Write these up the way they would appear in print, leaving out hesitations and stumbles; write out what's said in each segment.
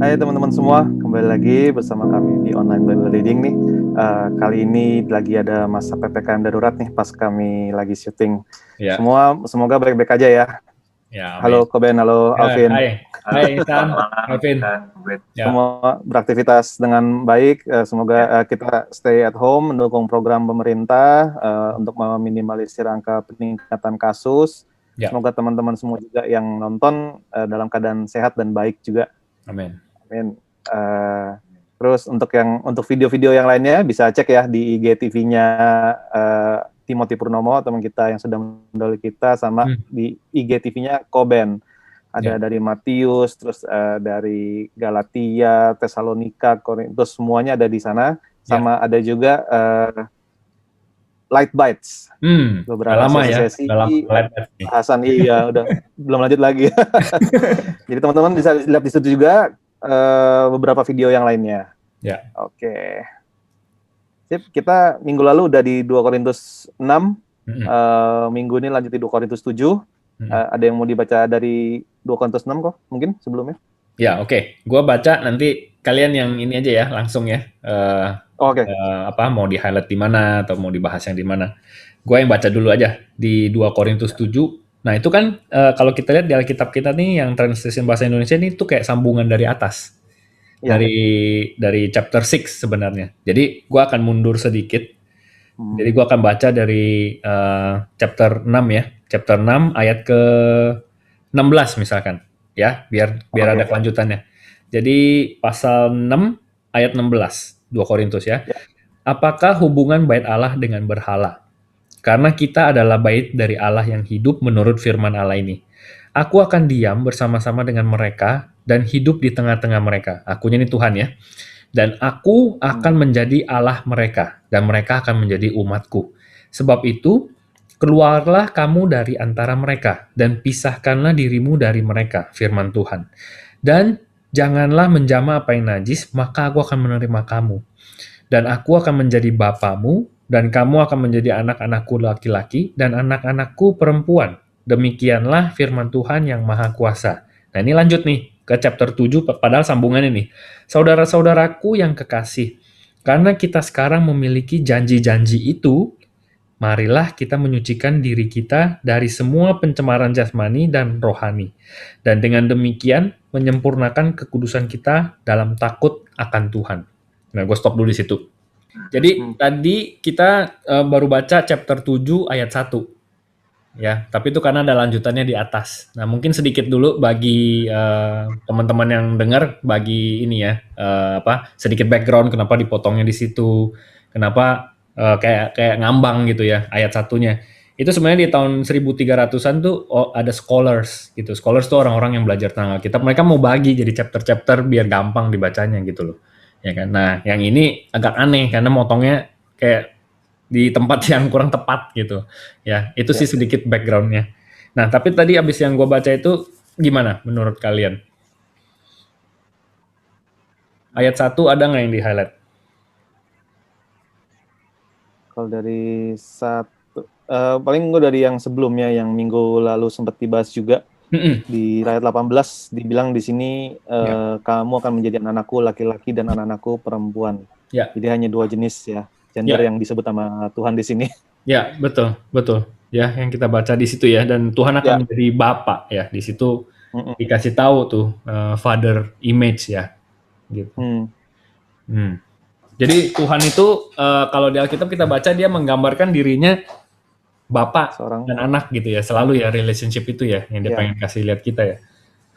Hai teman-teman semua, kembali lagi bersama kami di Online Bible Reading nih. Kali ini lagi ada masa PPKM darurat nih pas kami lagi syuting. Ya, Semoga baik-baik aja ya. ya, amin. Halo Koben, halo Ya, Alvin. hai Intan, Alvin. Ya, Semua beraktivitas dengan baik. Semoga ya, kita stay at home, mendukung program pemerintah untuk meminimalisir angka peningkatan kasus. ya, Semoga teman-teman semua juga yang nonton dalam keadaan sehat dan baik juga. amin. Amin. Terus untuk video-video yang lainnya bisa cek ya di IGTV-nya Timothy Purnomo, teman kita yang sudah mendahului kita, sama Hmm, di IGTV-nya Koben. ya, Ada dari Matius, terus dari Galatia, Tesalonika, Korintus, semuanya ada di sana. ya. Sama ada juga Light Bites, Udah beberapa lama ya, sesi-sesi udah lama live nih. bahasan. Iya, udah belum lanjut lagi. Jadi teman-teman bisa lihat di situ juga beberapa video yang lainnya. Ya, Oke. Sip, kita minggu lalu udah di 2 Korintus 6. mm-mm, Minggu ini lanjut di 2 Korintus 7. mm-mm. Ada yang mau dibaca dari 2 Korintus 6 kok? Mungkin sebelumnya? Ya, oke. Gua baca nanti kalian yang ini aja ya, langsung ya. Oke. Apa mau di highlight di mana atau mau dibahas yang di mana? Gua yang baca dulu aja di 2 Korintus 7. Nah, itu kan kalau kita lihat di Alkitab kita nih yang translation bahasa Indonesia ini tuh kayak sambungan dari atas. Ya. Dari chapter 6 sebenarnya. Jadi gua akan mundur sedikit. Hmm. Jadi gua akan baca dari chapter 6 ya. Chapter 6 ayat ke 16 misalkan. Ya, biar ada Oke. kelanjutannya. Jadi pasal 6 ayat 16 2 Korintus ya. Ya. Apakah hubungan bait Allah dengan berhala? Karena kita adalah bait dari Allah yang hidup menurut firman Allah ini. Aku akan diam bersama-sama dengan mereka dan hidup di tengah-tengah mereka. Akunya ini Tuhan ya. Dan aku akan Hmm. menjadi Allah mereka, dan mereka akan menjadi umatku. Sebab itu, keluarlah kamu dari antara mereka, dan pisahkanlah dirimu dari mereka, firman Tuhan. Dan janganlah menjamah apa yang najis, maka aku akan menerima kamu. Dan aku akan menjadi bapamu, dan kamu akan menjadi anak-anakku laki-laki, dan anak-anakku perempuan. Demikianlah firman Tuhan yang Maha Kuasa. Nah ini lanjut nih, ke chapter 7, padahal sambungannya nih. Saudara-saudaraku yang kekasih, karena kita sekarang memiliki janji-janji itu, marilah kita menyucikan diri kita dari semua pencemaran jasmani dan rohani. Dan dengan demikian, menyempurnakan kekudusan kita dalam takut akan Tuhan. Nah, gue stop dulu di situ. Jadi, Hmm. tadi kita baru baca chapter 7 ayat 1. Ya, tapi itu karena ada lanjutannya di atas. Nah, mungkin sedikit dulu bagi teman-teman yang dengar, bagi ini ya, sedikit background kenapa dipotongnya di situ, kenapa kayak ngambang gitu ya ayat satunya. Itu sebenarnya di tahun 1300-an tuh ada scholars gitu. Scholars tuh orang-orang yang belajar tentang Alkitab. Mereka mau bagi jadi chapter-chapter biar gampang dibacanya gitu loh. Ya kan. Nah, yang ini agak aneh karena motongnya kayak di tempat yang kurang tepat gitu. Ya, itu sih Ya. sedikit backgroundnya. Nah, tapi tadi abis yang gue baca itu gimana menurut kalian? Ayat 1 ada nggak yang di highlight? Kalau dari satu, paling gue dari yang sebelumnya, yang minggu lalu sempat dibahas juga. Di ayat 18 dibilang di sini Ya, kamu akan menjadi anak-anakku laki-laki dan anak-anakku perempuan. ya, Jadi hanya 2 jenis ya gender ya, yang disebut sama Tuhan di sini. ya, betul, betul. Ya, yang kita baca di situ ya, dan Tuhan Ya. akan menjadi Bapa ya. Di situ Mm-mm. dikasih tahu tuh Father image ya, gitu. Hmm. Jadi Tuhan itu kalau di Alkitab kita baca dia menggambarkan dirinya Bapak Seorang. dan anak gitu ya, selalu ya relationship itu ya yang dia Ya. pengen kasih lihat kita ya.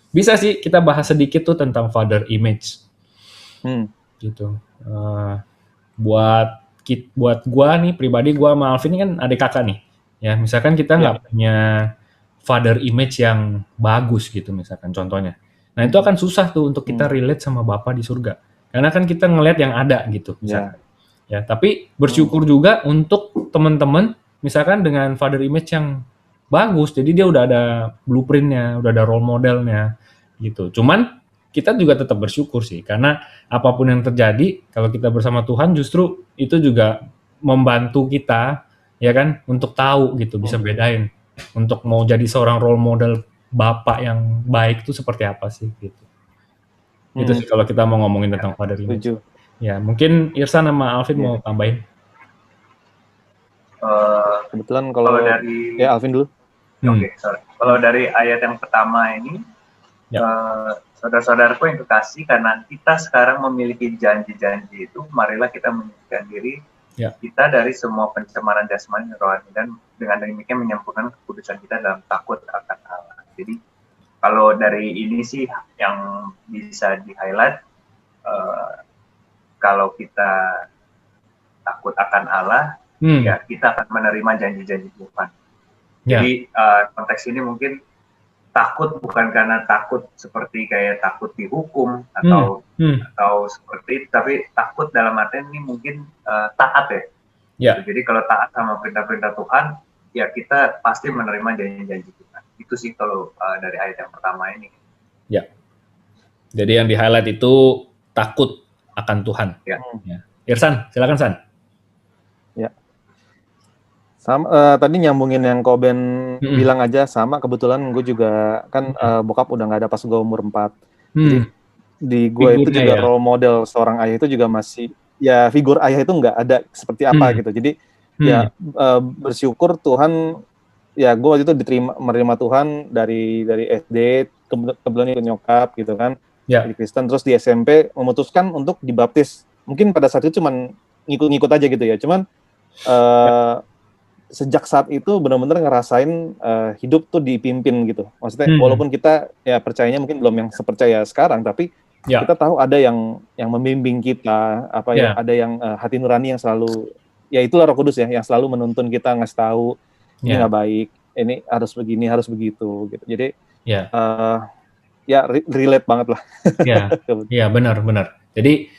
Bisa sih kita bahas sedikit tuh tentang father image Hmm. gitu. Buat buat gua nih pribadi, gua sama Alvin ini kan adik kakak nih. Ya, misalkan kita Ya. nggak punya father image yang bagus gitu misalkan contohnya. Nah, itu akan susah tuh untuk kita relate sama Bapak di surga. Karena kan kita ngelihat yang ada gitu Ya. misalkan. Ya, tapi Hmm. bersyukur juga untuk teman-teman misalkan dengan father image yang bagus. Jadi dia udah ada blueprintnya, udah ada role modelnya gitu. Cuman kita juga tetap bersyukur sih karena apapun yang terjadi kalau kita bersama Tuhan justru itu juga membantu kita ya kan untuk tahu gitu, bisa Hmm. bedain untuk mau jadi seorang role model bapak yang baik itu seperti apa sih gitu. Itu sih kalau kita mau ngomongin tentang father image. Setuju. Ya, mungkin Irsan sama Alvin mau tambahin. Kebetulan Kalau kalau dari ya Alvin dulu. Oke, sorry. Kalau dari ayat yang pertama ini, saudara-saudaraku yang kekasih, karena kita sekarang memiliki janji-janji itu, marilah kita menyembuhkan diri kita dari semua pencemaran jasmani dan rohani, dan dengan demikian menyempurnakan kekudusan kita dalam takut akan Allah. Jadi kalau dari ini sih yang bisa di-highlight, kalau kita takut akan Allah, ya kita akan menerima janji-janji Tuhan. Jadi konteks ini mungkin takut bukan karena takut seperti kayak takut dihukum atau seperti itu, tapi takut dalam artian ini mungkin taat ya. Jadi kalau taat sama perintah-perintah Tuhan, ya kita pasti menerima janji-janji Tuhan. Itu sih kalau dari ayat yang pertama ini. Ya. Jadi yang di-highlight itu takut akan Tuhan. Ya. Irsan, silakan San. Ya. Sama, tadi nyambungin yang Koben bilang aja sama, kebetulan gue juga kan bokap udah nggak ada pas gue umur 4. Jadi di gue itu juga role model seorang ayah itu juga masih, ya figur ayah itu nggak ada seperti apa gitu. Jadi ya bersyukur Tuhan, ya gue waktu itu menerima Tuhan dari SD, kebetulan ikut nyokap gitu kan, di Kristen, terus di SMP memutuskan untuk dibaptis. Mungkin pada saat itu cuman ngikut-ngikut aja gitu ya, cuman sejak saat itu benar-benar ngerasain hidup tuh dipimpin gitu. Maksudnya walaupun kita ya percayanya mungkin belum yang sepercaya sekarang, tapi kita tahu ada yang membimbing kita, ada yang hati nurani yang selalu, ya itulah Roh Kudus ya, yang selalu menuntun kita, ngasih tahu ini nggak baik, ini harus begini, harus begitu gitu. Jadi ya relate banget lah. Iya benar. Jadi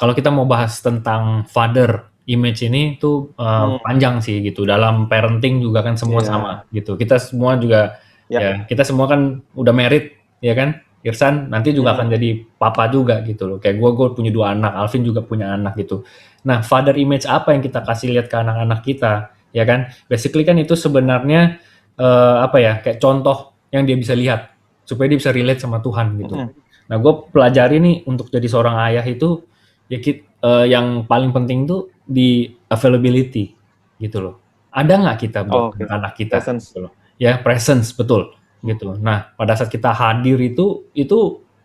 kalau kita mau bahas tentang father image ini tuh panjang sih gitu. Dalam parenting juga kan semua sama gitu. Kita semua juga kita semua kan udah married ya kan. Irsan nanti juga akan jadi papa juga gitu loh. Kayak gue punya 2 anak, Alvin juga punya anak gitu. Nah, father image apa yang kita kasih lihat ke anak-anak kita, ya kan? Basically kan itu sebenarnya kayak contoh yang dia bisa lihat supaya dia bisa relate sama Tuhan gitu. Nah, gue pelajari nih untuk jadi seorang ayah itu ya yang paling penting tuh di availability gitu loh. Ada nggak kita buat anak kita? Presence. Gitu loh. Ya, presence betul. Gitu. Nah, pada saat kita hadir itu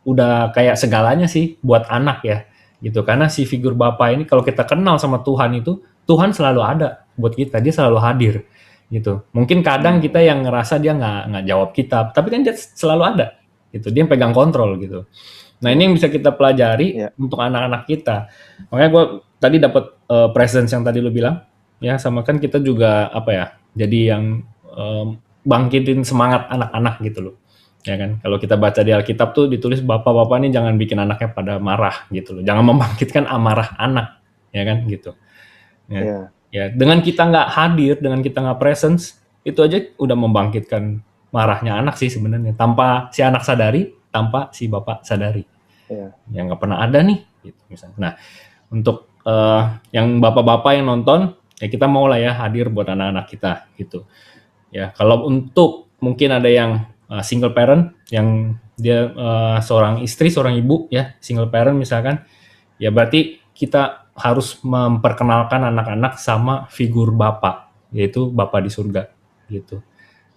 udah kayak segalanya sih buat anak ya, gitu. Karena si figur Bapa ini kalau kita kenal sama Tuhan itu, Tuhan selalu ada buat kita, dia selalu hadir, gitu. Mungkin kadang kita yang ngerasa dia nggak jawab kita, tapi kan dia selalu ada, gitu. Dia yang pegang kontrol, gitu. Nah, ini yang bisa kita pelajari untuk anak-anak kita. Makanya gue tadi dapat presence yang tadi lu bilang, ya sama kan kita juga jadi yang bangkitin semangat anak-anak gitu loh, ya kan? Kalau kita baca di Alkitab tuh ditulis bapak-bapak ini jangan bikin anaknya pada marah gitu loh, jangan membangkitkan amarah anak, ya kan gitu. Ya dengan kita nggak hadir, dengan kita nggak presence, itu aja udah membangkitkan marahnya anak sih sebenarnya, tanpa si anak sadari, tanpa si bapak sadari, yang nggak pernah ada nih, gitu misalnya. Nah untuk yang bapak-bapak yang nonton, ya kita mau lah ya hadir buat anak-anak kita gitu. Ya, kalau untuk mungkin ada yang single parent, yang dia seorang istri, seorang ibu ya, single parent misalkan, ya berarti kita harus memperkenalkan anak-anak sama figur Bapa, yaitu Bapa di surga, gitu.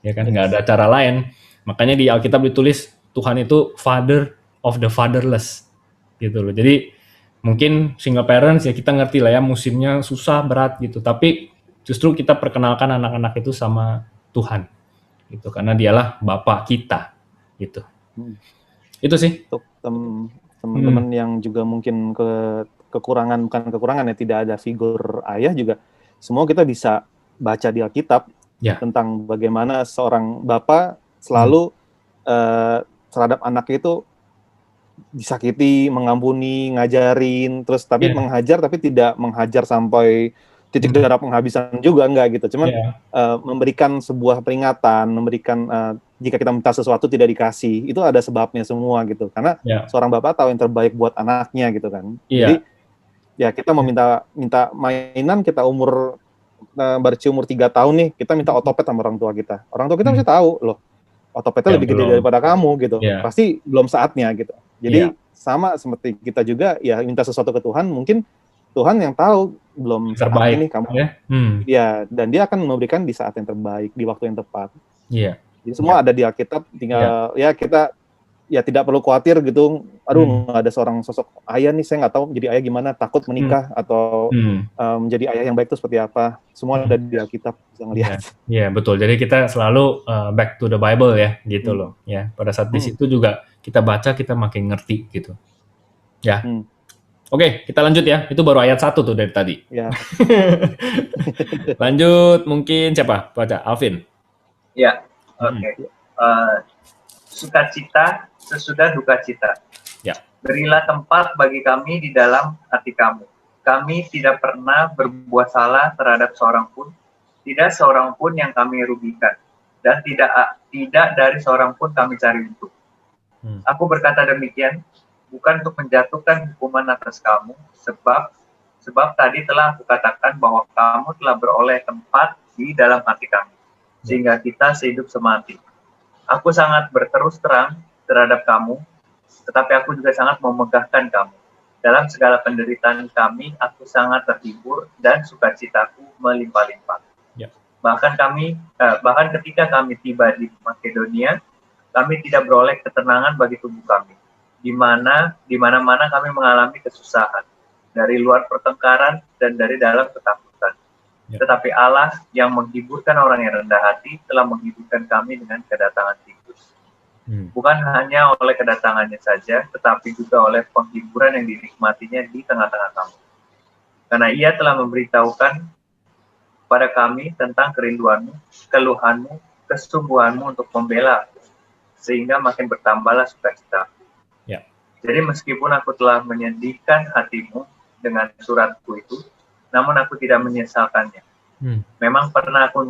Ya kan, nggak ada cara lain. Makanya di Alkitab ditulis Tuhan itu Father of the fatherless, gitu loh. Jadi mungkin single parents ya kita ngerti lah ya, musimnya susah, berat gitu, tapi justru kita perkenalkan anak-anak itu sama Tuhan gitu, karena dialah Bapa kita gitu. Itu sih untuk teman-teman yang juga mungkin bukan kekurangan ya, tidak ada figur ayah juga, semua kita bisa baca di Alkitab tentang bagaimana seorang bapa selalu terhadap anaknya itu disakiti, mengampuni, ngajarin, terus tapi menghajar, tapi tidak menghajar sampai titik darah penghabisan juga, enggak gitu. Cuman memberikan sebuah peringatan, memberikan jika kita minta sesuatu tidak dikasih, itu ada sebabnya semua gitu. Karena seorang bapak tahu yang terbaik buat anaknya gitu kan. Jadi ya kita mau minta mainan, kita baru umur 3 tahun nih, kita minta otopet sama orang tua kita. Orang tua kita pasti tahu loh, otopetnya lebih gede daripada kamu gitu. Pasti belum saatnya gitu. Jadi sama seperti kita juga ya minta sesuatu ke Tuhan, mungkin Tuhan yang tahu belum terbaik ini kamu ya. Ya, dan dia akan memberikan di saat yang terbaik, di waktu yang tepat. Iya. Jadi semua ada di Alkitab, tinggal ya kita ya tidak perlu khawatir gitu. Aduh, nggak ada seorang sosok ayah nih, saya nggak tahu jadi ayah gimana, takut menikah atau menjadi ayah yang baik itu seperti apa. Semua ada di Alkitab, bisa ngelihat. Iya, betul. Jadi kita selalu back to the Bible ya, gitu loh. Ya, pada saat di situ juga kita baca, kita makin ngerti gitu. Ya. Oke, kita lanjut ya. Itu baru ayat 1 tuh dari tadi. Ya. Lanjut, mungkin siapa? Baca, Alvin. Ya, oke. Sukacita sesudah duka cita. Ya. Berilah tempat bagi kami di dalam hati kamu. Kami tidak pernah berbuat salah terhadap seorang pun, tidak seorang pun yang kami rugikan, dan tidak dari seorang pun kami cari untung. Aku berkata demikian bukan untuk menjatuhkan hukuman atas kamu, sebab tadi telah aku katakan bahwa kamu telah beroleh tempat di dalam hati kami, sehingga kita sehidup semati. Aku sangat berterus terang terhadap kamu, tetapi aku juga sangat memegahkan kamu. Dalam segala penderitaan kami, aku sangat terhibur dan sukacitaku melimpah-limpah. Ya. Bahkan ketika kami tiba di Makedonia, kami tidak beroleh ketenangan bagi tubuh kami. Di mana-mana kami mengalami kesusahan, dari luar pertengkaran dan dari dalam ketakutan. Ya. Tetapi Allah yang menghiburkan orang yang rendah hati telah menghiburkan kami dengan kedatangan Titus. Bukan hanya oleh kedatangannya saja, tetapi juga oleh penghiburan yang dinikmatinya di tengah-tengah kami. Karena ia telah memberitahukan pada kami tentang kerinduanmu, keluhanmu, kesungguhanmu untuk membela aku, sehingga makin bertambahlah sukacitaku. Ya. Jadi meskipun aku telah menyedihkan hatimu dengan suratku itu, namun aku tidak menyesalkannya. Memang pernah aku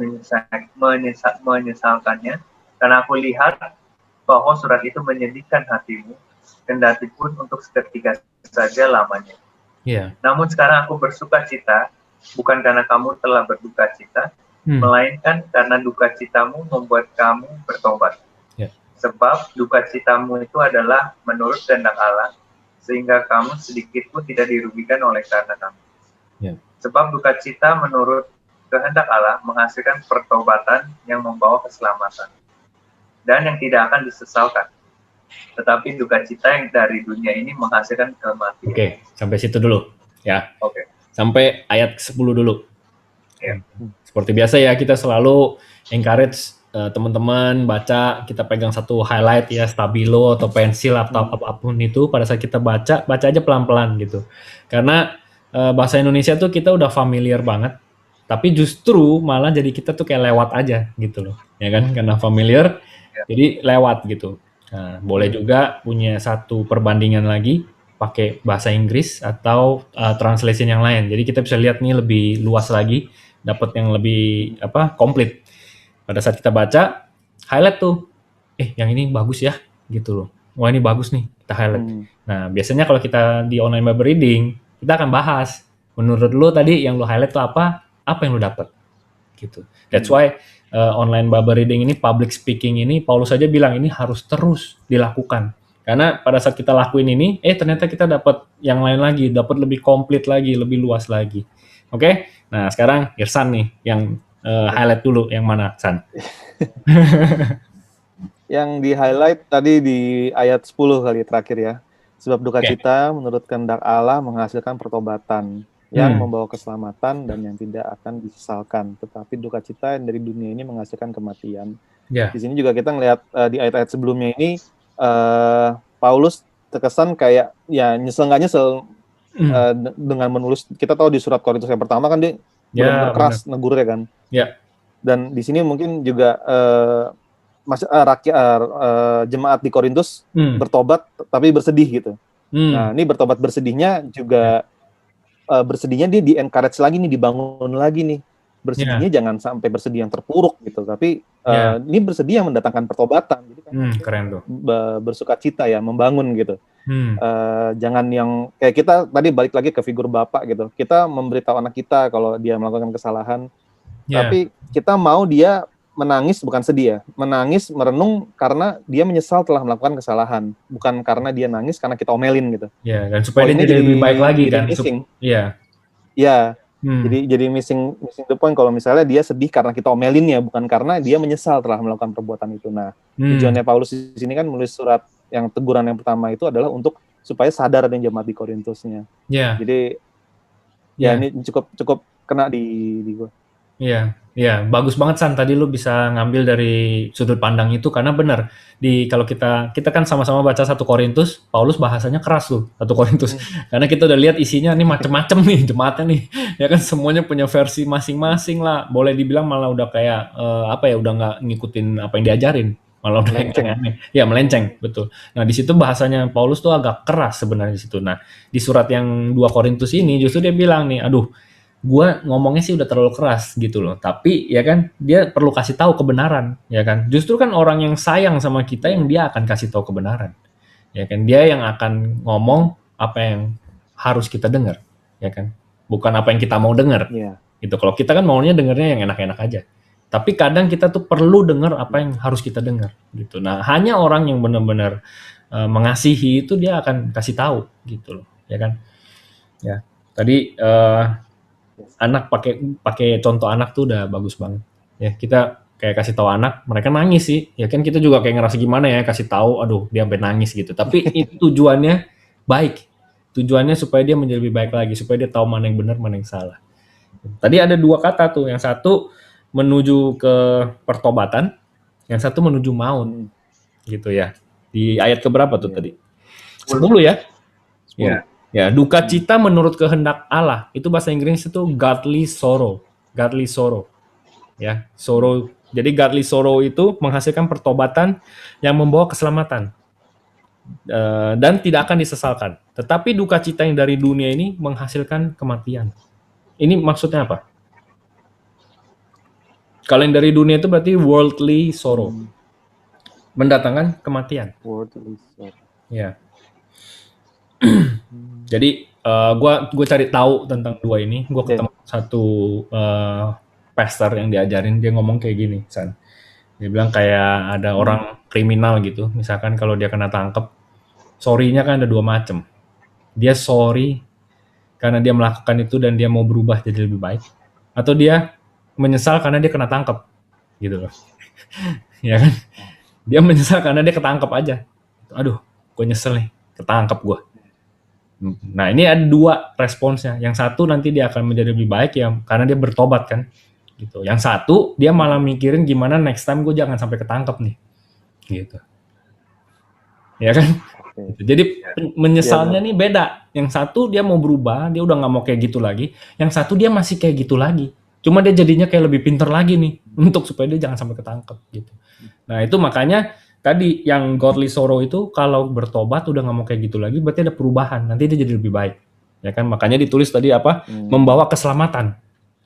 menyesalkannya, karena aku lihat bahwa surat itu menyedihkan hatimu, kendati pun untuk seketika saja lamanya. Yeah. Namun sekarang aku bersuka cita, bukan karena kamu telah berduka cita, melainkan karena duka citamu membuat kamu bertobat. Yeah. Sebab duka citamu itu adalah menurut kehendak Allah, sehingga kamu sedikit pun tidak dirugikan oleh karena kamu. Yeah. Sebab duka cita menurut kehendak Allah menghasilkan pertobatan yang membawa keselamatan, dan yang tidak akan disesalkan. Tetapi duka cita yang dari dunia ini menghasilkan kematian. Oke, sampai situ dulu ya. Oke. Sampai ayat 10 dulu. Ya. Seperti biasa ya, kita selalu encourage teman-teman baca, kita pegang satu highlight ya, stabilo atau pensil atau apapun itu, pada saat kita baca aja pelan-pelan gitu. Karena bahasa Indonesia tuh kita udah familiar banget, tapi justru malah jadi kita tuh kayak lewat aja gitu loh, ya kan? Karena familiar, jadi lewat gitu. Nah, boleh juga punya satu perbandingan lagi, pakai bahasa Inggris atau translation yang lain. Jadi kita bisa lihat nih lebih luas lagi, dapat yang lebih komplit. Pada saat kita baca, highlight tuh, yang ini bagus ya, gitu loh. Wah ini bagus nih, kita highlight. Nah biasanya kalau kita di online Bible reading, kita akan bahas, menurut lo tadi yang lo highlight tuh apa yang lo dapat, gitu. That's why online Bible reading ini, public speaking ini, Paulus saja bilang ini harus terus dilakukan. Karena pada saat kita lakuin ini, ternyata kita dapat yang lain lagi, dapat lebih komplit lagi, lebih luas lagi. Oke? Nah sekarang Irsan nih yang highlight dulu, yang mana, San? Yang di highlight tadi di ayat 10 kali terakhir ya. Sebab duka cita menurut kehendak Allah menghasilkan pertobatan yang membawa keselamatan dan yang tidak akan disesalkan. Tetapi duka cita yang dari dunia ini menghasilkan kematian. Di sini juga kita ngelihat di ayat-ayat sebelumnya ini Paulus terkesan kayak ya nyesel nggak nyesel dengan menulis. Kita tahu di surat Korintus yang pertama kan dia benar-benar keras negurnya kan. Ya. Dan di sini mungkin juga jemaat di Korintus bertobat tapi bersedih gitu. Nah ini bertobat bersedihnya juga bersedihnya dia di-encourage lagi nih, dibangun lagi nih. Bersedihnya jangan sampai bersedih yang terpuruk gitu, tapi ini bersedih yang mendatangkan pertobatan. Jadi kan keren tuh. Bersuka cita ya, membangun gitu. Jangan yang kayak kita tadi balik lagi ke figur bapak gitu. Kita memberitahu anak kita kalau dia melakukan kesalahan, tapi kita mau dia menangis, bukan sedih ya, menangis, merenung karena dia menyesal telah melakukan kesalahan, bukan karena dia nangis karena kita omelin gitu. Ya, dan supaya dia Poinnya jadi lebih baik lagi jadi kan. missing. Iya. Ya, jadi missing the point kalau misalnya dia sedih karena kita omelin ya, bukan karena dia menyesal telah melakukan perbuatan itu. Nah, tujuannya Paulus di sini kan menulis surat yang teguran yang pertama itu adalah untuk supaya sadar ada yang jemaat di Korintusnya. Jadi ya ini cukup kena di gue. Iya, bagus banget San. Tadi lu bisa ngambil dari sudut pandang itu karena benar. Kalau kita kan sama-sama baca 1 Korintus, Paulus bahasanya keras tuh 1 Korintus. Karena kita udah lihat isinya nih macem-macem nih jemaatnya nih. Ya kan semuanya punya versi masing-masing lah. Boleh dibilang malah udah kayak udah nggak ngikutin apa yang diajarin. Malah udah aneh. Ya, melenceng, betul. Nah, di situ bahasanya Paulus tuh agak keras sebenarnya di situ. Nah, di surat yang 2 Korintus ini justru dia bilang nih, aduh, gue ngomongnya sih udah terlalu keras gitu loh, tapi ya kan dia perlu kasih tahu kebenaran, ya kan, justru kan orang yang sayang sama kita yang dia akan kasih tahu kebenaran, ya kan, dia yang akan ngomong apa yang harus kita dengar, ya kan, bukan apa yang kita mau dengar, gitu. Kalau kita kan maunya dengarnya yang enak-enak aja, tapi kadang kita tuh perlu dengar apa yang harus kita dengar, gitu. Nah, hanya orang yang benar-benar mengasihi itu dia akan kasih tahu, gitu loh, ya kan, ya. Tadi anak pakai contoh anak tuh udah bagus banget ya, kita kayak kasih tahu anak, mereka nangis sih ya kan, kita juga kayak ngerasa gimana ya kasih tahu, aduh dia sampai nangis gitu, tapi itu tujuannya baik, tujuannya supaya dia menjadi lebih baik lagi, supaya dia tahu mana yang benar mana yang salah. Tadi ada 2 kata tuh, yang satu menuju ke pertobatan, yang satu menuju maut gitu ya. Di ayat keberapa tuh tadi? 10 ya? 10. Ya, duka cita menurut kehendak Allah. Itu bahasa Inggris itu godly sorrow. Godly sorrow. Ya, sorrow. Jadi godly sorrow itu menghasilkan pertobatan yang membawa keselamatan. Dan tidak akan disesalkan. Tetapi duka cita yang dari dunia ini menghasilkan kematian. Ini maksudnya apa? Kalau yang dari dunia itu berarti worldly sorrow. Mendatangkan kematian. Worldly sorrow. Ya. Jadi gue cari tahu tentang 2 ini, gue ketemu satu pastor yang diajarin, dia ngomong kayak gini, San. Dia bilang kayak ada orang kriminal gitu, misalkan kalau dia kena tangkep, sorry-nya kan ada 2 macam. Dia sorry karena dia melakukan itu dan dia mau berubah jadi lebih baik, atau dia menyesal karena dia kena tangkep, gitu loh. Ya kan? Dia menyesal karena dia ketangkep aja. Aduh, gue nyesel nih, ketangkep gue. Nah, ini ada 2 responsnya. Yang satu nanti dia akan menjadi lebih baik ya karena dia bertobat kan. Gitu. Yang satu dia malah mikirin gimana next time gue jangan sampai ketangkep nih. Gitu. Ya kan? Jadi menyesalnya nih beda. Yang satu dia mau berubah, dia udah nggak mau kayak gitu lagi. Yang satu dia masih kayak gitu lagi. Cuma dia jadinya kayak lebih pintar lagi nih untuk supaya dia jangan sampai ketangkep gitu. Nah, itu makanya tadi yang godly sorrow itu kalau bertobat udah nggak mau kayak gitu lagi, berarti ada perubahan, nanti dia jadi lebih baik, ya kan? Makanya ditulis tadi apa? Membawa keselamatan,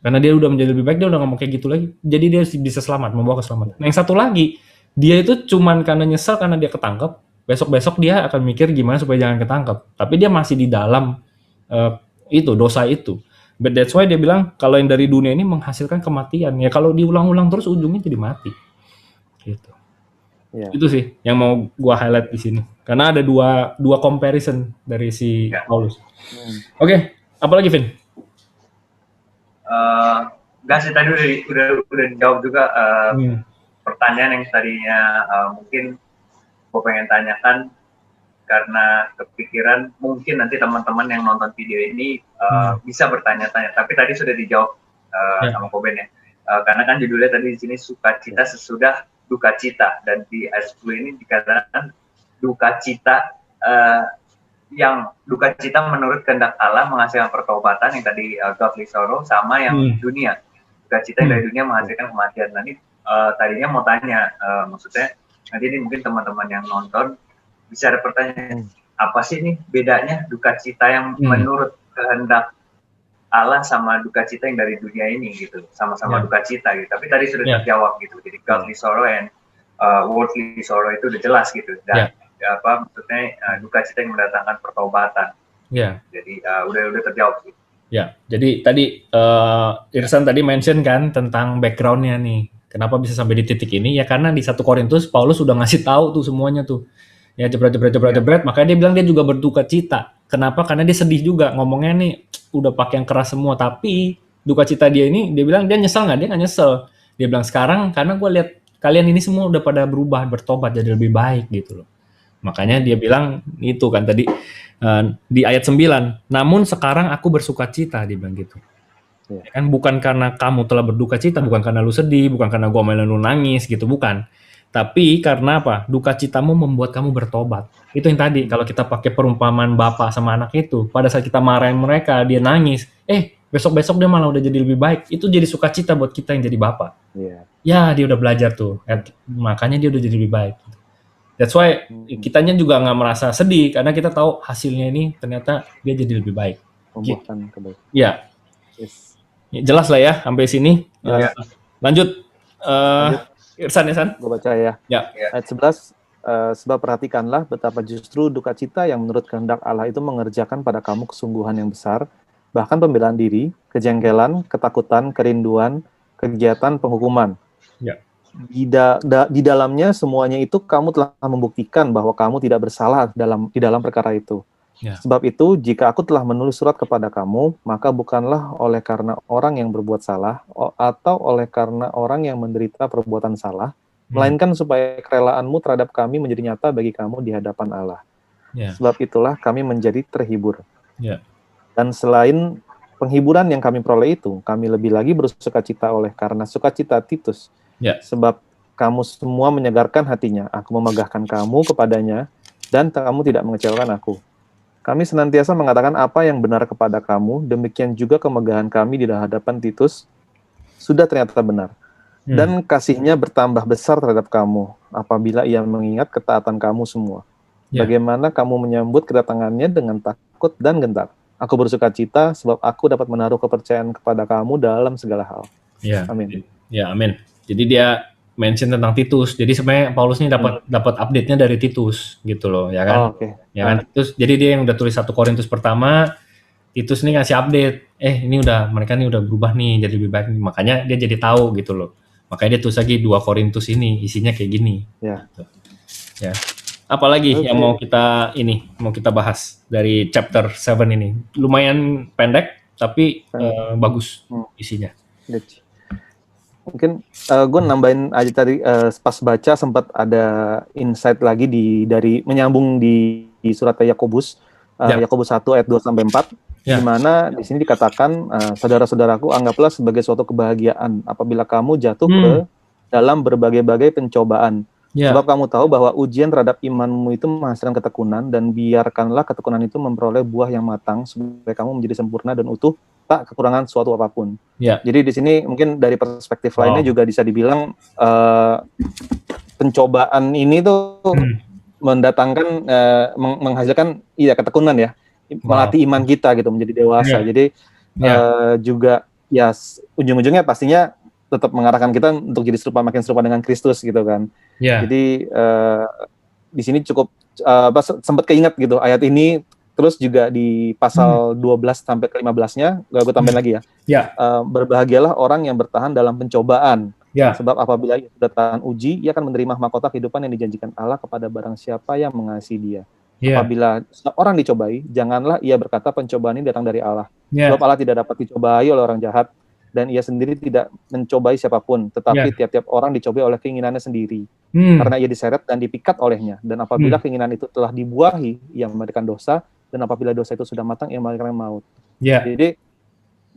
karena dia udah menjadi lebih baik, dia udah nggak mau kayak gitu lagi, jadi dia bisa selamat, membawa keselamatan. Nah, yang satu lagi, dia itu cuman karena nyesel karena dia ketangkep, besok dia akan mikir gimana supaya jangan ketangkep, tapi dia masih di dalam itu dosa itu. But that's why dia bilang kalau yang dari dunia ini menghasilkan kematian, ya kalau diulang-ulang terus ujungnya jadi mati, gitu. Itu sih yang mau gua highlight di sini karena ada dua comparison dari si Paulus. Oke, apalagi Vin? Enggak sih, tadi udah dijawab juga pertanyaan yang tadinya mungkin gua pengen tanyakan karena kepikiran mungkin nanti teman-teman yang nonton video ini bisa bertanya-tanya, tapi tadi sudah dijawab sama Koben ya. Karena kan judulnya tadi di sini sukacita sesudah duka cita, dan di ayat 10 ini dikatakan duka cita yang duka cita menurut kehendak Allah menghasilkan pertobatan, yang tadi godly sorrow, sama yang dunia duka cita yang dari dunia menghasilkan kematian. Nah, ini tadinya mau tanya, maksudnya nanti ini mungkin teman-teman yang nonton bisa ada pertanyaan, apa sih nih bedanya duka cita yang menurut kehendak Allah sama duka cita yang dari dunia ini gitu, sama-sama duka cita gitu. Tapi tadi sudah terjawab gitu. Jadi godly sorrow and worldly sorrow itu udah jelas gitu. Dan apa maksudnya duka cita yang mendatangkan pertobatan. Jadi udah terjawab sih. Ya, jadi tadi Irsan tadi mention kan tentang background-nya nih. Kenapa bisa sampai di titik ini? Ya karena di 1 Korintus Paulus sudah ngasih tahu tuh semuanya tuh. Ya jebret, makanya dia bilang dia juga berduka cita. Kenapa? Karena dia sedih juga, ngomongnya nih udah pakai yang keras semua, tapi duka cita dia ini, dia bilang dia nyesel nggak? Dia nggak nyesel. Dia bilang sekarang karena gue lihat kalian ini semua udah pada berubah, bertobat jadi lebih baik gitu loh. Makanya dia bilang itu kan tadi di ayat 9, namun sekarang aku bersuka cita, dia bilang gitu. Ya kan bukan karena kamu telah berduka cita, bukan karena lu sedih, bukan karena gua malah lu nangis gitu, bukan. Tapi karena apa? Duka citamu membuat kamu bertobat. Itu yang tadi kalau kita pakai perumpamaan bapak sama anak itu, pada saat kita marahin mereka, dia nangis, besok-besok dia malah udah jadi lebih baik. Itu jadi sukacita buat kita yang jadi bapak. Ya, dia udah belajar tuh. Makanya dia udah jadi lebih baik. That's why kitanya juga nggak merasa sedih karena kita tahu hasilnya ini ternyata dia jadi lebih baik. Membuahkan kebaikan. Ya. Yes. Jelas lah ya sampai sini. Lanjut. Irsan. Gue baca ya. Ayat 11. Sebab perhatikanlah betapa justru duka cita yang menurut kehendak Allah itu mengerjakan pada kamu kesungguhan yang besar, bahkan pembelaan diri, kejengkelan, ketakutan, kerinduan, kegiatan penghukuman. Ya. Di dalamnya semuanya itu kamu telah membuktikan bahwa kamu tidak bersalah di dalam perkara itu. Ya. Sebab itu, jika aku telah menulis surat kepada kamu, maka bukanlah oleh karena orang yang berbuat salah atau oleh karena orang yang menderita perbuatan salah, melainkan supaya kerelaanmu terhadap kami menjadi nyata bagi kamu di hadapan Allah. Ya. Sebab itulah kami menjadi terhibur. Ya. Dan selain penghiburan yang kami peroleh itu, kami lebih lagi bersukacita oleh karena sukacita Titus. Ya. Sebab kamu semua menyegarkan hatinya, aku memegahkan kamu kepadanya, dan kamu tidak mengecewakan aku. Kami senantiasa mengatakan apa yang benar kepada kamu, demikian juga kemegahan kami di hadapan Titus sudah ternyata benar. Dan kasihnya bertambah besar terhadap kamu, apabila ia mengingat ketaatan kamu semua. Ya. Bagaimana kamu menyambut kedatangannya dengan takut dan gentar. Aku bersuka cita, sebab aku dapat menaruh kepercayaan kepada kamu dalam segala hal. Ya. Amin. Ya, amin. Jadi dia mention tentang Titus. Jadi sebenarnya Paulus ini dapat update-nya dari Titus gitu loh, ya kan? Ya kan? Titus. Jadi dia yang udah tulis 1 Korintus pertama, Titus ini ngasih update. Mereka ini udah berubah nih, jadi lebih baik. Makanya dia jadi tahu gitu loh. Makanya dia tulis lagi 2 Korintus ini, isinya kayak gini. Ya. Gitu. Ya. Apalagi yang mau kita bahas dari chapter 7 ini. Lumayan pendek tapi bagus isinya. Mungkin gue nambahin aja tadi pas baca sempat ada insight lagi dari menyambung di surat Yakobus Yakobus 1 ayat 2 sampai 4 di mana di sini dikatakan saudara-saudaraku anggaplah sebagai suatu kebahagiaan apabila kamu jatuh ke dalam berbagai-bagai pencobaan. Sebab kamu tahu bahwa ujian terhadap imanmu itu menghasilkan ketekunan, dan biarkanlah ketekunan itu memperoleh buah yang matang supaya kamu menjadi sempurna dan utuh, tak kekurangan suatu apapun. Jadi di sini mungkin dari perspektif lainnya juga bisa dibilang pencobaan ini tuh mendatangkan menghasilkan ketekunan ya, melatih iman kita gitu menjadi dewasa. Jadi juga ya ujung-ujungnya pastinya tetap mengarahkan kita untuk jadi makin serupa dengan Kristus gitu kan. Jadi di sini cukup sempat keinget gitu ayat ini. Terus juga di pasal 12 sampai ke 15-nya, gue tambahin lagi ya. Berbahagialah orang yang bertahan dalam pencobaan. Sebab apabila ia sudah tahan uji, ia akan menerima mahkota kehidupan yang dijanjikan Allah kepada barang siapa yang mengasihi dia. Apabila orang dicobai, janganlah ia berkata pencobaan ini datang dari Allah. Sebab Allah tidak dapat dicobai oleh orang jahat, dan ia sendiri tidak mencobai siapapun, tetapi tiap-tiap orang dicobai oleh keinginannya sendiri. Karena ia diseret dan dipikat olehnya. Dan apabila keinginan itu telah dibuahi, ia memberikan dosa, dan apabila dosa itu sudah matang, ia memberikan maut. Jadi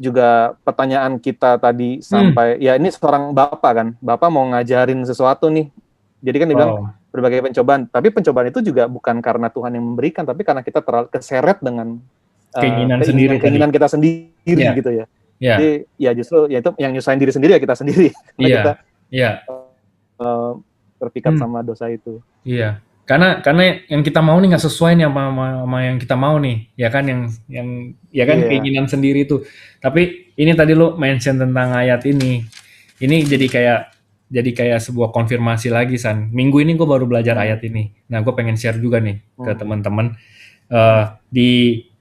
juga pertanyaan kita tadi sampai, ya ini seorang bapak kan, bapak mau ngajarin sesuatu nih. Jadi kan dia bilang berbagai pencobaan, tapi pencobaan itu juga bukan karena Tuhan yang memberikan, tapi karena kita terlalu keseret dengan keinginan kita sendiri gitu ya. Jadi ya justru ya itu yang nyusahin diri sendiri ya kita sendiri. Karena kita terpikat sama dosa itu. Karena yang kita mau nih nggak sesuai nih sama yang kita mau nih, ya kan yang keinginan sendiri itu. Tapi ini tadi lo mention tentang ayat ini jadi kayak sebuah konfirmasi lagi San. Minggu ini gue baru belajar ayat ini. Nah gue pengen share juga nih ke teman-teman.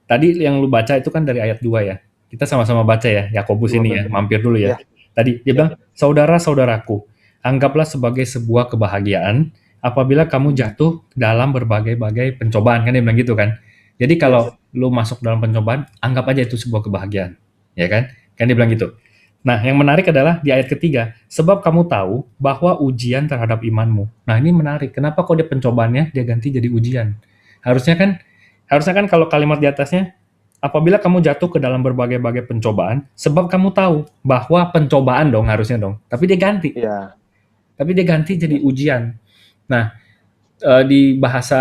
Tadi yang lu baca itu kan dari ayat 2 ya. Kita sama-sama baca ya Yakobus ini ya. Mampir dulu ya. Tadi dia bilang saudara-saudaraku. anggaplah sebagai sebuah kebahagiaan apabila kamu jatuh dalam berbagai-bagai pencobaan, kan dia bilang gitu kan. Jadi kalau lu masuk dalam pencobaan, anggap aja itu sebuah kebahagiaan, ya kan? Kan dia bilang gitu. Nah, yang menarik adalah di ayat ketiga, sebab kamu tahu bahwa ujian terhadap imanmu. Nah, ini menarik. Kenapa kok dia pencobaannya dia ganti jadi ujian? Harusnya kan kalau kalimat di atasnya, apabila kamu jatuh ke dalam berbagai-bagai pencobaan, sebab kamu tahu bahwa pencobaan dong harusnya dong. Tapi dia ganti. Iya. Tapi dia ganti jadi ujian. Nah, di bahasa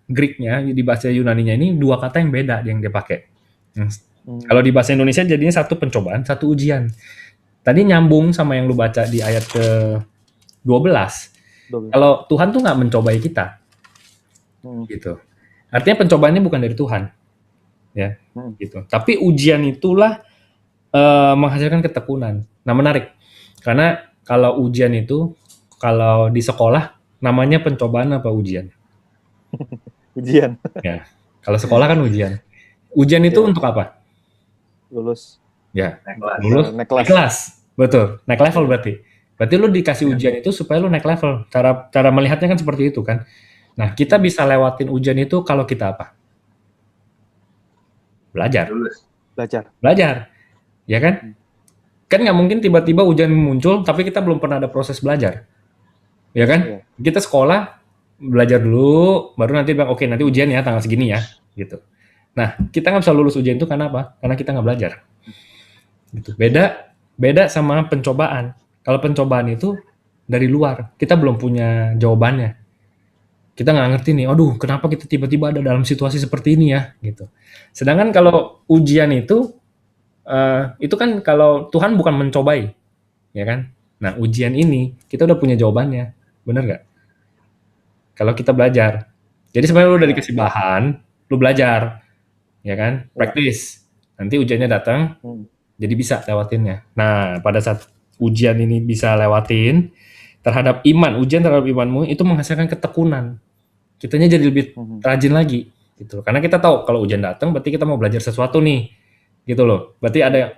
Greeknya, di bahasa Yunaninya ini dua kata yang beda yang dia pakai. Kalau di bahasa Indonesia jadinya satu pencobaan, satu ujian. Tadi nyambung sama yang lu baca di ayat ke-12. Kalau Tuhan tuh nggak mencobai kita. Gitu. Artinya pencobaannya bukan dari Tuhan. Ya, gitu. Tapi ujian itulah menghasilkan ketekunan. Nah, menarik. Karena kalau ujian itu, kalau di sekolah, namanya pencobaan apa ujian? Ujian. Ya, kalau sekolah kan ujian. Ujian itu untuk apa? Lulus. Ya, lulus. Naik kelas. Betul, naik level berarti. Berarti lu dikasih ujian itu supaya lu naik level. Cara melihatnya kan seperti itu kan. Nah, kita bisa lewatin ujian itu kalau kita apa? Belajar. Belajar. Ya kan? Kan nggak mungkin tiba-tiba ujian muncul, tapi kita belum pernah ada proses belajar. Ya kan? Kita sekolah, belajar dulu, baru nanti bilang, oke, nanti ujian ya, tanggal segini ya. Gitu. Nah, kita nggak bisa lulus ujian itu karena apa? Karena kita nggak belajar. Gitu. Beda sama pencobaan. Kalau pencobaan itu dari luar, kita belum punya jawabannya. Kita nggak ngerti nih, aduh kenapa kita tiba-tiba ada dalam situasi seperti ini ya, gitu. Sedangkan kalau ujian itu kan kalau Tuhan bukan mencobai, ya kan? Nah ujian ini kita udah punya jawabannya, bener nggak? Kalau kita belajar, jadi sebenarnya lu udah dikasih bahan, lu belajar, ya kan? Praktis, nanti ujiannya datang, jadi bisa lewatinnya. Nah pada saat ujian ini bisa lewatin, terhadap iman, ujian terhadap imanmu itu menghasilkan ketekunan. Kitanya jadi lebih rajin lagi gitu. Karena kita tahu kalau ujian datang berarti kita mau belajar sesuatu nih. Gitu loh. Berarti ada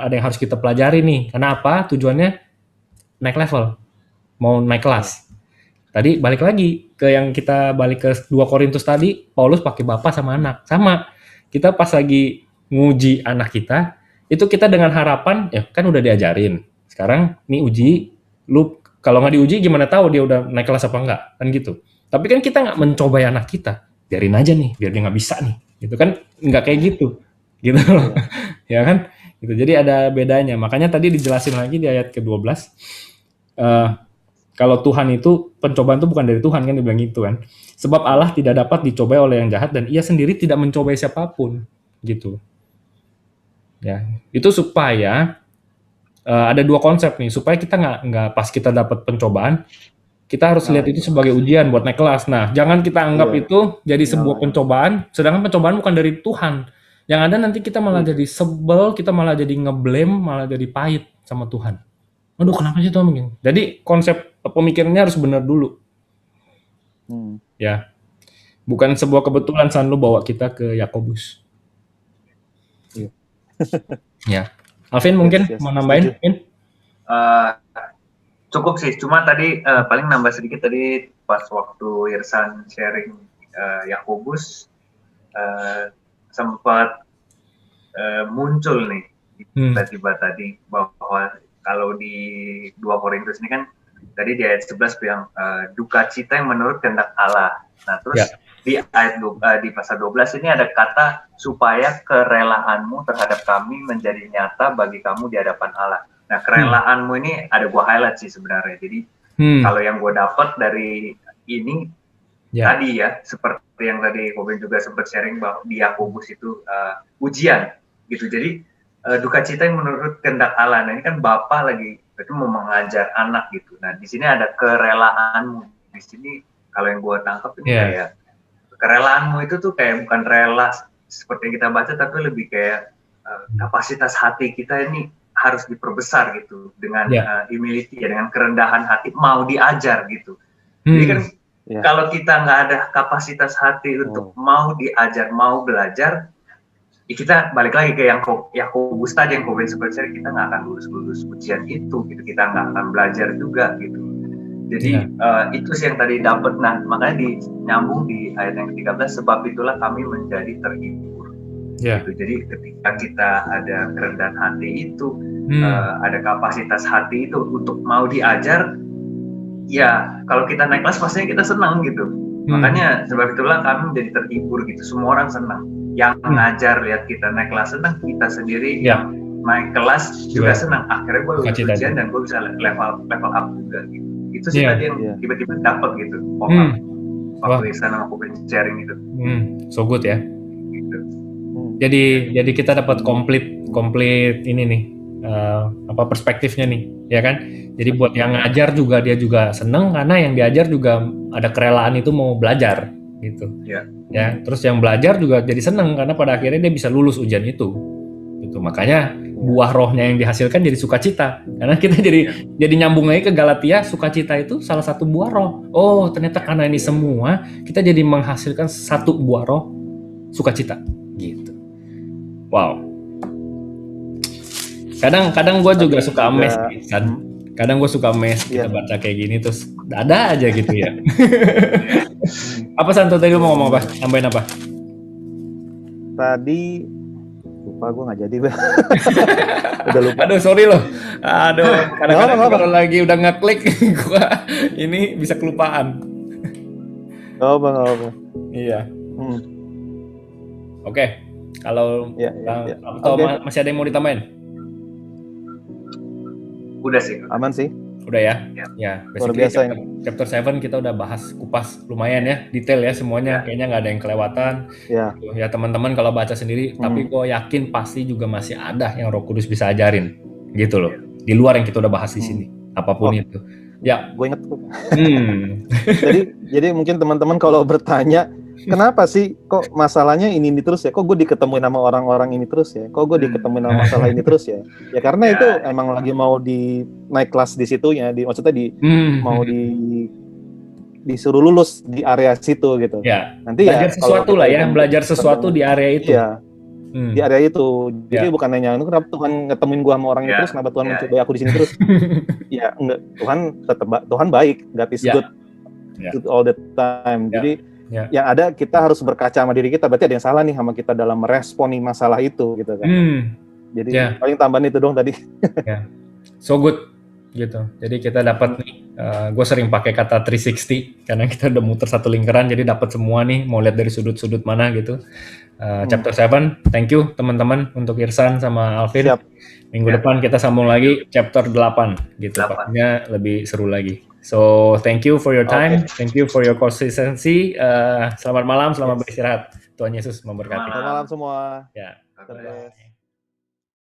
yang harus kita pelajari nih. Karena apa? Tujuannya naik level. Mau naik kelas. Tadi balik lagi ke yang kita balik ke 2 Korintus tadi, Paulus pakai bapak sama anak. Sama. Kita pas lagi nguji anak kita, itu kita dengan harapan ya kan udah diajarin. Sekarang nih uji, lu kalau nggak diuji gimana tahu dia udah naik kelas apa enggak? Kan gitu. Tapi kan kita nggak mencobai anak kita, biarin aja nih, biar dia nggak bisa nih, gitu kan nggak kayak gitu loh, ya kan? Gitu. Jadi ada bedanya. Makanya tadi dijelasin lagi di ayat ke-12, kalau Tuhan itu pencobaan itu bukan dari Tuhan kan dibilang gitu kan. Sebab Allah tidak dapat dicobai oleh yang jahat dan Ia sendiri tidak mencobai siapapun, gitu. Ya, itu supaya ada 2 konsep nih, supaya kita nggak pas kita dapat pencobaan. Kita harus lihat itu sebagai ujian buat naik kelas. Nah, jangan kita anggap itu jadi sebuah pencobaan, sedangkan pencobaan bukan dari Tuhan. Yang ada nanti kita malah jadi sebel, kita malah jadi ngeblame, malah jadi pahit sama Tuhan. Aduh, kenapa sih Tuhan begini? Jadi konsep pemikirannya harus benar dulu. Ya, bukan sebuah kebetulan San lu bawa kita ke Yakobus. Ya, Alvin mungkin mau nambahin? Cukup sih, cuma tadi paling nambah sedikit tadi pas waktu Irsan sharing Yakobus sempat muncul nih tiba-tiba tadi bahwa kalau di 2 Korintus ini kan tadi di ayat 11 bilang duka cita yang menurut kehendak Allah. Nah terus di ayat di pasal 12 ini ada kata supaya kerelaanmu terhadap kami menjadi nyata bagi kamu di hadapan Allah. Nah, kerelaanmu ini ada gua highlight sih sebenarnya. Jadi, kalau yang gua dapat dari ini tadi ya, seperti yang tadi Koben juga sempat sharing bahwa di Yakobus itu ujian gitu. Jadi, duka cita yang menurut kehendak Allah. Nah, ini kan Bapak lagi itu mau mengajar anak gitu. Nah, di sini ada kerelaanmu. Di sini kalau yang gua tangkap ini kayak kerelaanmu itu tuh kayak bukan rela seperti yang kita baca, tapi lebih kayak kapasitas hati kita ini harus diperbesar gitu dengan humility ya, dengan kerendahan hati mau diajar gitu. Jadi kan kalau kita nggak ada kapasitas hati untuk mau diajar, mau belajar, kita balik lagi ke yang Yakobus tadi, yang Koben seperti kita nggak akan lulus ujian itu gitu, kita nggak akan belajar juga gitu. Jadi itu sih yang tadi dapat. Nah makanya nyambung di ayat yang ke-13, sebab itulah kami menjadi terhibur. Gitu. Jadi ketika kita ada kerendahan hati itu, ada kapasitas hati itu untuk mau diajar, ya kalau kita naik kelas pastinya kita senang gitu. Makanya sebab itulah kami menjadi terhibur gitu. Semua orang senang. Yang ngajar lihat kita naik kelas senang, kita sendiri yang naik kelas juga senang. Akhirnya gue lulus ujian dan gue bisa level up juga gitu. Itu sih tadi yang tiba-tiba dapat gitu. Waktu Ihsan sama aku sharing itu. So good ya. Gitu. Jadi kita dapat komplit ini nih, perspektifnya nih, ya kan? Jadi buat yang ngajar juga dia juga seneng karena yang diajar juga ada kerelaan itu mau belajar gitu. Ya, terus yang belajar juga jadi seneng karena pada akhirnya dia bisa lulus ujian itu. Gitu. Makanya buah rohnya yang dihasilkan jadi sukacita. Karena kita jadi nyambung lagi ke Galatia, sukacita itu salah satu buah roh. Oh, ternyata karena ini semua kita jadi menghasilkan satu buah roh, sukacita gitu. Wow. Kadang gue juga suka amazed kan. Kadang gue suka amazed kita baca kayak gini terus ada aja gitu ya. Apa Santo tadi lu mau ngomong apa? Tambahin apa? Tadi lupa, gue nggak jadi. Udah lupa. Aduh sorry loh. Aduh kadang-kadang kalau lagi udah ngeklik gue ini bisa kelupaan. Gak apa. Iya. Oke. Kalau masih ada yang mau ditambahin? Udah sih. Aman sih. Udah ya? Ya. Luar biasa chapter 7 kita udah bahas kupas lumayan ya, detail ya semuanya. Kayaknya nggak ada yang kelewatan. Ya teman-teman kalau baca sendiri, tapi gue yakin pasti juga masih ada yang Roh Kudus bisa ajarin, gitu loh. Di luar yang kita udah bahas di sini, apapun itu. Ya. Gue inget. Jadi mungkin teman-teman kalau bertanya, kenapa sih kok masalahnya ini terus ya? Kok gue diketemuin sama orang-orang ini terus ya? Kok gue diketemuin sama masalah ini terus ya? Ya karena itu emang lagi mau di naik kelas di situnya, maksudnya mau disuruh lulus di area situ gitu. Ya. Nanti belajar sesuatu lah ya, belajar sesuatu di area itu. Iya. Di area itu. Jadi bukan nanya, kenapa Tuhan ngetemuin gue sama orang itu terus, kenapa Tuhan mencoba aku di sini terus? Ya enggak, Tuhan baik, God is good all the time. Jadi yang ada kita harus berkaca sama diri kita, berarti ada yang salah nih sama kita dalam meresponi masalah itu gitu kan. Jadi paling tambahan itu dong tadi. So good gitu. Jadi kita dapat nih, gue sering pakai kata 360 karena kita udah muter satu lingkaran, jadi dapat semua nih, mau lihat dari sudut-sudut mana gitu. Chapter 7, thank you teman-teman untuk Ihsan sama Alvin. Minggu depan kita sambung lagi chapter 8 gitu, pastinya lebih seru lagi. So thank you for your time, thank you for your consistency. Selamat malam, selamat beristirahat. Tuhan Yesus memberkati. Selamat malam semua. Ya.